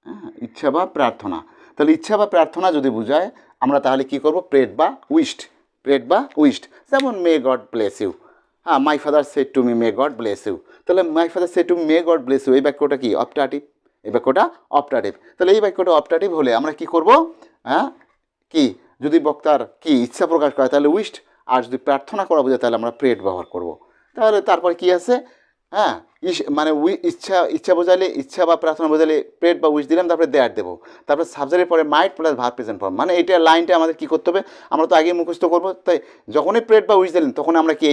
হ্যাঁ, ইচ্ছা বা প্রার্থনা। তাহলে ইচ্ছা বা প্রার্থনা যদি বোঝায়, আমরা তাহলে কি করব? প্রেড বা উইশড। যেমন মে গড ব্লেস ইউ। হ্যাঁ, my father said to me may God bless you. তাহলে my father said to me may God bless you, এই বাক্যটা কি? অপটাটিভ। তাহলে এই বাক্যটা অপটাটিভ হলে আমরা কি করব? হ্যাঁ, কি যদি বক্তার কি ইচ্ছা প্রকাশ করে তাহলে উইশড, আর যদি প্রার্থনা করা বোঝায় তাহলে আমরা প্রেড ব্যবহার করব। তাহলে তারপর কি আছে? হ্যাঁ, মানে ইচ্ছা বোঝালে, ইচ্ছা বা প্রার্থনা বোঝালে প্রেড বা উইশ দিলাম, তারপরে দেয়ার দেবো। তারপরে সাবজেক্টের পরে মাইট প্লাস ভার্ব প্রেজেন্ট ফর্ম, মানে এইটা লাইনটা আমাদের কী করতে হবে? আমরা তো আগেই মুখস্থ করবো, তাই যখনই প্রেড বা উইশ দিলেন তখন আমরা কি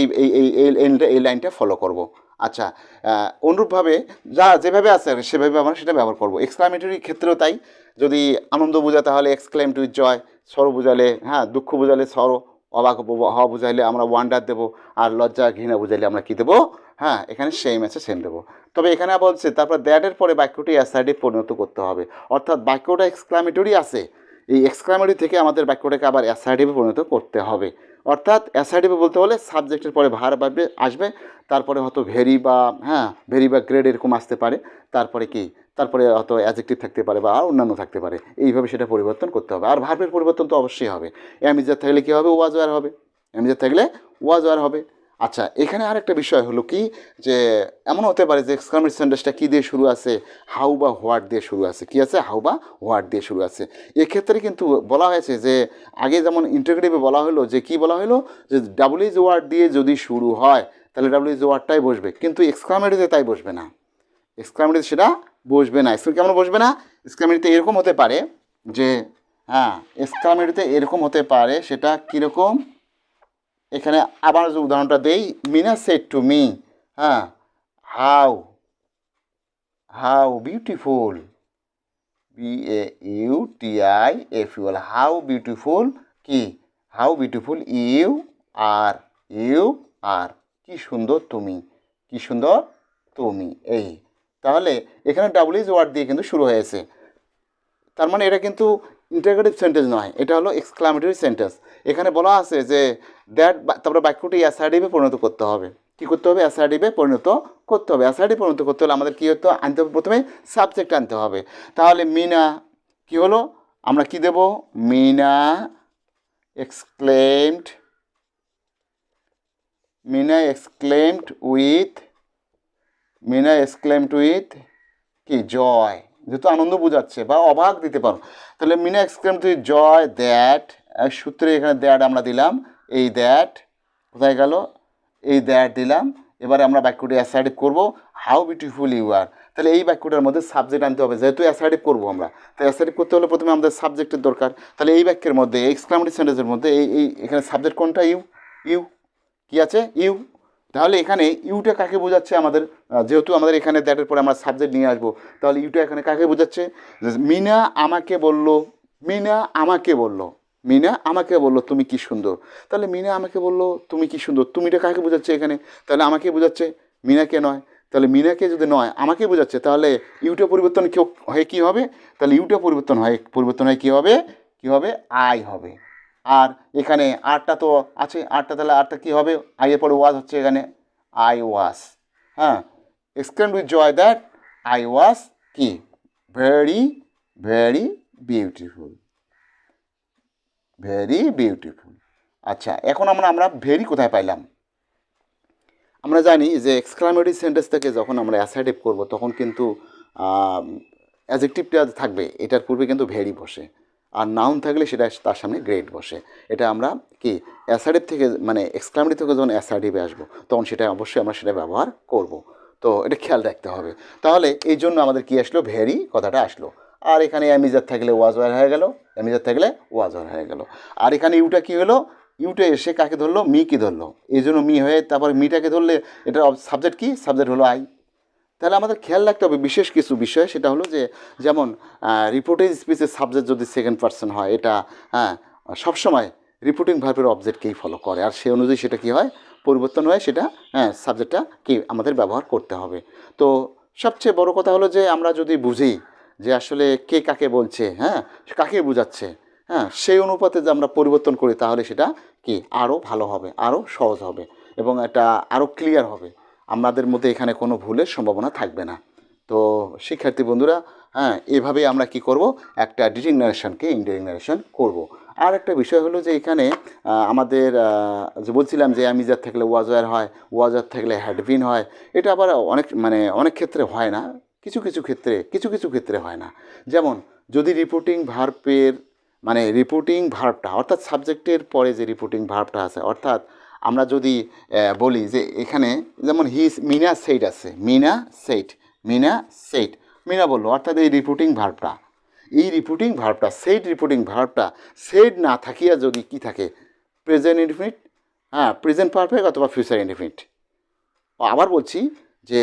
এই লাইনটা ফলো করব। আচ্ছা, অনুরূপভাবে যেভাবে আছে সেভাবে আমরা সেটা ব্যবহার করবো। এক্সক্লামেটরি ক্ষেত্রেও তাই। যদি আনন্দ বোঝায় তাহলে এক্সক্লেম টু জয়, সরো বোঝালে, হ্যাঁ, দুঃখ বোঝালে সরো, অবাক হওয়া বোঝাইলে আমরা ওয়ান্ডার দেবো, আর লজ্জা ঘৃণা বোঝাইলে আমরা কী দেবো? হ্যাঁ, এখানে সেম দেবো। তবে এখানে বলছে তারপর দ্যাটের পরে বাক্যটি অ্যাসার্টিভ পরিণত করতে হবে। অর্থাৎ বাক্যটা এক্সক্লামেটরি আছে, এই এক্সক্লামেটরি থেকে আমাদের বাক্যটাকে আবার অ্যাসার্টিভে পরিণত করতে হবে। অর্থাৎ অ্যাসার্টিভে বলতে হলে সাবজেক্টের পরে ভার্ব আসবে, তারপরে হয়তো ভেরি বা গ্রেড এরকম আসতে পারে। তারপরে হয়তো অ্যাডজেক্টিভ থাকতে পারে বা অন্যান্য থাকতে পারে। এইভাবে সেটা পরিবর্তন করতে হবে। আর ভার্বের পরিবর্তন তো অবশ্যই হবে। অ্যামিজার থাকলে কী হবে? ওয়াজ ওয়ার হবে। আচ্ছা, এখানে আরেকটা বিষয় হলো কি, যে এমন হতে পারে যে এক্সক্লামেটরি সেন্টেন্সটা কী দিয়ে শুরু আছে? হাউ বা হোয়াট দিয়ে শুরু আছে। কি আছে? হাউ বা হোয়াট দিয়ে শুরু আছে। এক্ষেত্রে কিন্তু বলা হয়েছে যে আগে যেমন ইন্টারোগেটিভে বলা হলো যে কি বলা হলো, যে ডাব্লিউএইচ ওয়ার্ড দিয়ে যদি শুরু হয় তাহলে ডাব্লিউএইচ ওয়ার্ডটাই বসবে, কিন্তু এক্সক্লামেটরিতে তাই বসবে না। সেটা বসবে না। কেমন বসবে না? এক্সক্লামেটরিতে এরকম হতে পারে যে, হ্যাঁ, এক্সক্লামেটরিতে এরকম হতে পারে। সেটা কীরকম? এখানে আবার যে উদাহরণটা দেই, মিনা সেড টু মি, হ্যাঁ, how beautiful, BAUTIFUL, how beautiful, কি? হাউ বিউটিফুল ইউ আর, কি সুন্দর তুমি, এই। তাহলে এখানে ডাব্লিউএইচ ওয়ার্ড দিয়ে কিন্তু শুরু হয়েছে। তার মানে এটা কিন্তু ইন্টারোগেটিভ সেন্টেন্স নয়, এটা হলো এক্সক্লামেটরি সেন্টেন্স। এখানে বলা আছে যে দ্যাট, তারপরে বাক্যটি অ্যাসার্টিভে পরিণত করতে হবে। কী করতে হবে? অ্যাসার্টিভে পরিণত করতে হবে। অ্যাসার্টিভ পরিণত করতে হলে আমাদের কী হতে আনতে হবে? প্রথমে সাবজেক্ট আনতে হবে। তাহলে মিনা কী হলো? আমরা কি দেব? Meena exclaimed, Meena exclaimed with, Meena exclaimed with কি? জয়, যেহেতু আনন্দ বোঝাচ্ছে বা অবাক দিতে পারো, তাহলে Meena exclaimed with joy that, সূত্রে এখানে দ্যাট আমরা দিলাম, এই দ্যাট কোথায় গেল? এই দ্যাট দিলাম। এবারে আমরা বাক্যটি অ্যাসার্টিভ করবো, হাউ বিউটিফুল ইউ আর। তাহলে এই বাক্যটার মধ্যে সাবজেক্ট আনতে হবে, যেহেতু অ্যাসার্টিভ করবো আমরা, তাই অ্যাসার্টিভ করতে হলে প্রথমে আমাদের সাবজেক্টের দরকার। তাহলে এই বাক্যের মধ্যে, এক্সক্লামেটরি সেন্টেন্সের মধ্যে এই এখানে সাবজেক্ট কোনটা? ইউ। ইউ কি আছে? ইউ। তাহলে এখানে ইউটা কাকে বোঝাচ্ছে? আমাদের যেহেতু আমাদের এখানে দ্যাটের পরে আমরা সাবজেক্ট নিয়ে আসবো, তাহলে ইউটা এখানে কাকে বোঝাচ্ছে? মিনা আমাকে বলল, মিনা আমাকে বলল, মিনা আমাকে বললো তুমি কি সুন্দর। তাহলে মিনা আমাকে বললো তুমি কি সুন্দর, তুমিটা কাকে বোঝাচ্ছে এখানে? তাহলে আমাকে বোঝাচ্ছে, মিনাকে নয়। তাহলে মিনাকে যদি নয়, আমাকে বোঝাচ্ছে, তাহলে ইউটা পরিবর্তন হয়ে কী হবে? তাহলে ইউটা পরিবর্তন হয় কী হবে? কী হবে? আই হবে। আর এখানে আরটা তো আছে, আরটা, তাহলে আরটা কী হবে? আইয়ের পরে ওয়াজ হচ্ছে এখানে, আই ওয়াজ। হ্যাঁ, exclaimed with joy that I was কি? Very very beautiful, very beautiful. আচ্ছা, এখন আমরা ভেরি কোথায় পাইলাম? আমরা জানি যে এক্সক্লামেটরি সেন্টেন্স থেকে যখন আমরা অ্যাসার্টিভ করব, তখন কিন্তু অ্যাডজেক্টিভটা থাকবে, এটার পূর্বে কিন্তু ভেরি বসে, আর নাউন থাকলে সেটা তার সামনে গ্রেট বসে। এটা আমরা কি অ্যাসার্টিভ থেকে, মানে এক্সক্লামেটরি থেকে যখন অ্যাসার্টিভে আসবো, তখন সেটা অবশ্যই আমরা সেটা ব্যবহার করব। তো এটা খেয়াল রাখতে হবে। তাহলে এই জন্য আমাদের কি আসলো? ভেরি কথাটা আসলো। আর এখানে অ্যামিজার থাকলে ওয়াজ ওয়ার হয়ে গেল, অ্যামিজার থাকলে ওয়াজ ওয়ার হয়ে গেল। আর এখানে ইউটা কী হলো? ইউটা এসে কাকে ধরলো? মিকে ধরলো। এই জন্য মি হয়ে তারপর মিটাকে ধরলে এটা সাবজেক্ট কি? সাবজেক্ট হলো আই। তাহলে আমাদের খেয়াল রাখতে হবে বিশেষ কিছু বিষয়, সেটা হলো যে যেমন রিপোর্টেড স্পিচের সাবজেক্ট যদি সেকেন্ড পার্সন হয়, এটা সবসময় রিপোর্টিং ভার্বের অবজেক্টকেই ফলো করে, আর সেই অনুযায়ী সেটা কী হয়? পরিবর্তন হয়, সেটা সাবজেক্টটা কি আমাদের ব্যবহার করতে হবে। তো সবচেয়ে বড় কথা হলো যে আমরা যদি বুঝি যে আসলে কে কাকে বলছে, কাকে বোঝাচ্ছে, সেই অনুপাতে যে আমরা পরিবর্তন করি, তাহলে সেটা কি আরও ভালো হবে, আরও সহজ হবে, এবং এটা আরও ক্লিয়ার হবে। আমাদের মধ্যে এখানে কোনো ভুলের সম্ভাবনা থাকবে না। তো শিক্ষার্থী বন্ধুরা, এভাবেই আমরা কি করব? একটা ডিরেক্ট নারেশনকে ইনডাইরেক্ট নারেশন করব। আর একটা বিষয় হলো যে এখানে আমাদের যে বলছিলাম যে অ্যামিজার থাকলে ওয়াজার হয়, ওয়াজার থাকলে হ্যাডবিন হয়, এটা আবার অনেক ক্ষেত্রে হয় না, কিছু কিছু ক্ষেত্রে হয় না। যেমন যদি রিপোর্টিং ভার্বের, মানে রিপোর্টিং ভার্বটা, অর্থাৎ সাবজেক্টের পরে যে রিপোর্টিং ভার্বটা আছে, অর্থাৎ আমরা যদি বলি যে এখানে যেমন মিনা সেইট আছে, মিনা সেইট, মিনা সেইট, মিনা বললো, অর্থাৎ এই রিপোর্টিং ভার্বটা, সেইট রিপোর্টিং ভার্বটা সেইট না থাকিয়া যদি কি থাকে? প্রেজেন্ট ইনডিফিনিট, প্রেজেন্ট পারফেক্ট অথবা ফিউচার ইনডিফিনিট। আবার বলছি যে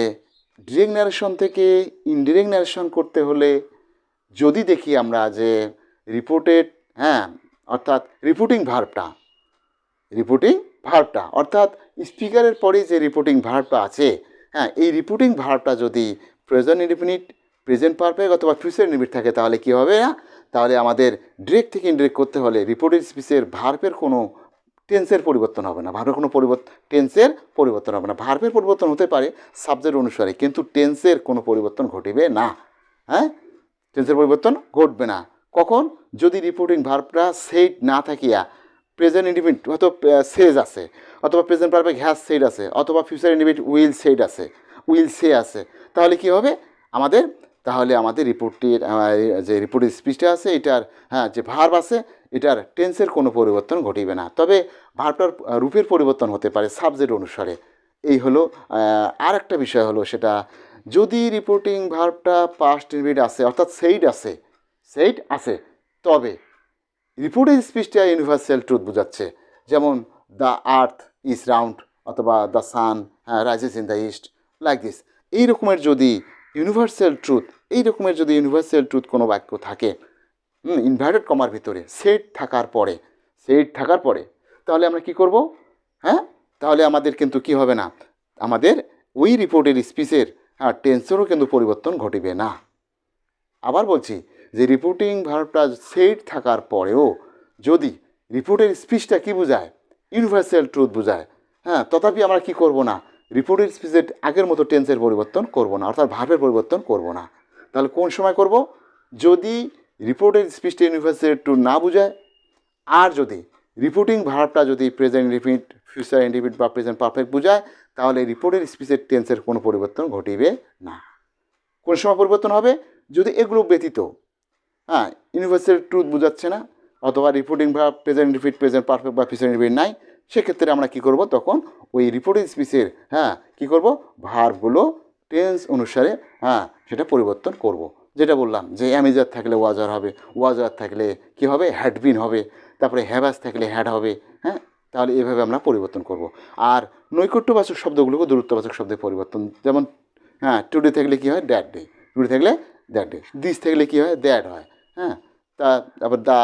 ডিরেক্ট ন্যারেশন থেকে ইনডিরেক্ট ন্যারেশন করতে হলে যদি দেখি আমরা যে রিপোর্টেড, অর্থাৎ রিপোর্টিং ভার্বটা, অর্থাৎ স্পিকারের পরে যে রিপোর্টিং ভার্বটা আছে, এই রিপোর্টিং ভার্বটা যদি প্রেজেন্ট ইনডিফিনিট, প্রেজেন্ট পারফেক্ট অথবা ফিউচার ইনডিফিনিট থাকে, তাহলে কী হবে না? তাহলে আমাদের ডিরেক্ট থেকে ইনডিরেক্ট করতে হলে রিপোর্টেড স্পিচের ভার্বের কোনো টেন্সের পরিবর্তন হবে না, টেন্সের পরিবর্তন হবে না। ভার্বের পরিবর্তন হতে পারে সাবজেক্ট অনুসারে, কিন্তু টেন্সের কোনো পরিবর্তন ঘটিবে না। টেন্সের পরিবর্তন ঘটবে না। কখন? যদি রিপোর্টিং ভার্বটা সেইট না থাকিয়া প্রেজেন্ট ইনডিফিনিট হয়তো সেজ আছে, অথবা প্রেজেন্ট পারফেক্ট হ্যাজ সেইড আছে, অথবা ফিউচার ইনডিফিনিট উইল সেইড আছে, উইল সে আছে, তাহলে কি হবে আমাদের রিপোর্টের যে রিপোর্টের স্পিচটা আছে, এটার যে ভার্ব আছে, এটার টেন্সের কোনো পরিবর্তন ঘটিবে না। তবে ভার্বটার রূপের পরিবর্তন হতে পারে সাবজেক্ট অনুসারে। এই হলো আর একটা বিষয় হলো, সেটা যদি রিপোর্টিং ভার্বটা পাস্ট ইনডিফিনিট আছে, অর্থাৎ সেইড আছে, তবে রিপোর্টেড স্পিচটা ইউনিভার্সাল ট্রুথ বোঝাচ্ছে। যেমন দ্য আর্থ ইজ রাউন্ড, অথবা the sun rises in the east, like this. এই রকমের যদি ইউনিভার্সাল ট্রুথ কোনো বাক্য থাকে, ইনভার্টেড কমার ভিতরে সেট থাকার পরে, তাহলে আমরা কি করব? তাহলে আমাদের কিন্তু কি হবে না? আমাদের ওই রিপোর্টেড স্পিচের টেন্সেরও কিন্তু পরিবর্তন ঘটিবে না। আবার বলছি, যে রিপোর্টিং ভার্বটা সেট থাকার পরেও যদি রিপোর্টের স্পিচটা কী বোঝায়, ইউনিভার্সাল ট্রুথ বোঝায়, হ্যাঁ, তথাপি আমরা কি করব না, রিপোর্টের স্পিচের আগের মতো টেন্সের পরিবর্তন করব না, অর্থাৎ ভার্বের পরিবর্তন করব না। তাহলে কোন সময় করব, যদি রিপোর্টের স্পিচটা ইউনিভার্সাল ট্রুথ না বোঝায়, আর যদি রিপোর্টিং ভার্বটা যদি প্রেজেন্ট ইনডিফিনিট, ফিউচার ইনডিফিনিট বা প্রেজেন্ট পারফেক্ট বোঝায়, তাহলে রিপোর্টের স্পিচের টেন্সের কোনো পরিবর্তন ঘটিবে না। কোন সময় পরিবর্তন হবে, যদি এগুলো ব্যতীত, হ্যাঁ, ইউনিভার্সাল ট্রুথ বোঝাচ্ছে না, অথবা reporting verb present indefinite, present perfect বা ফিউচার ইনডিফিনিট নাই, সেক্ষেত্রে আমরা কী করব, তখন ওই রিপোর্টিং স্পিচের, হ্যাঁ, কী করব, ভার্বগুলো টেন্স অনুসারে, হ্যাঁ, সেটা পরিবর্তন করব। যেটা বললাম যে অ্যামেজার থাকলে ওয়াজার হবে, ওয়াজার থাকলে কী হবে, হ্যাডবিন হবে, তারপরে হ্যাভাস থাকলে হ্যাড হবে, হ্যাঁ, তাহলে এভাবে আমরা পরিবর্তন করব। আর নৈকট্যবাচক শব্দগুলোকে দূরত্ববাচক শব্দে পরিবর্তন, যেমন হ্যাঁ, টুডে থাকলে কী হয়, দ্যাট ডে, টুডে থাকলে দ্যাট ডে, দিস থাকলে কী হয়, দ্যাট হয়, হ্যাঁ, তারপর দ্য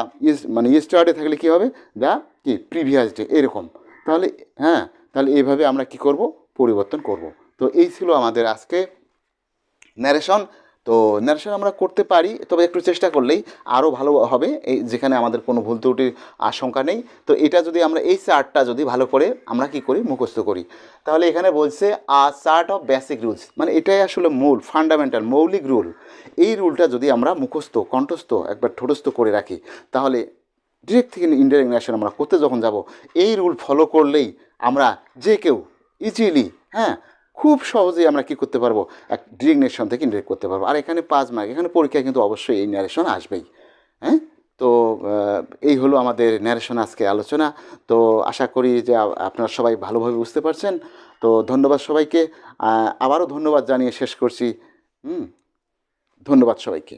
মানে ইয়েস্টারডে থাকলে কী হবে, দ্য কি প্রিভিয়াস ডে, এরকম। তাহলে হ্যাঁ, তাহলে এইভাবে আমরা কি করব, পরিবর্তন করব। তো এই ছিল আমাদের আজকে ন্যারেশন। তো ন্যারেশন আমরা করতে পারি, তবে একটু চেষ্টা করলেই আরও ভালো হবে, এই যেখানে আমাদের কোনো ভুল ত্রুটির আশঙ্কা নেই। তো এটা যদি আমরা এই চার্টটা যদি ভালো করে আমরা কি করি, মুখস্থ করি, তাহলে এখানে বলছে চার্ট অফ বেসিক রুলস, মানে এটাই আসলে মূল ফান্ডামেন্টাল মৌলিক রুল। এই রুলটা যদি আমরা মুখস্থ কণ্ঠস্থ একবার ঠোঁটস্থ করে রাখি, তাহলে ডিরেক্ট থেকে ইনডাইরেক্ট ন্যারেশন আমরা করতে যখন যাব, এই রুল ফলো করলেই আমরা যে কেউ ইজিলি, হ্যাঁ, খুব সহজেই আমরা কী করতে পারবো, এক ডিরেক্ট ন্যারেশন থেকে ইনডাইরেক্ট করতে পারবো। আর এখানে 5 মার্ক, এখানে পরীক্ষায় কিন্তু অবশ্যই এই ন্যারেশন আসবেই, হ্যাঁ। তো এই হলো আমাদের ন্যারেশন আজকে আলোচনা। তো আশা করি যে আপনারা সবাই ভালোভাবে বুঝতে পারছেন। তো ধন্যবাদ সবাইকে, আবারও ধন্যবাদ জানিয়ে শেষ করছি। ধন্যবাদ সবাইকে।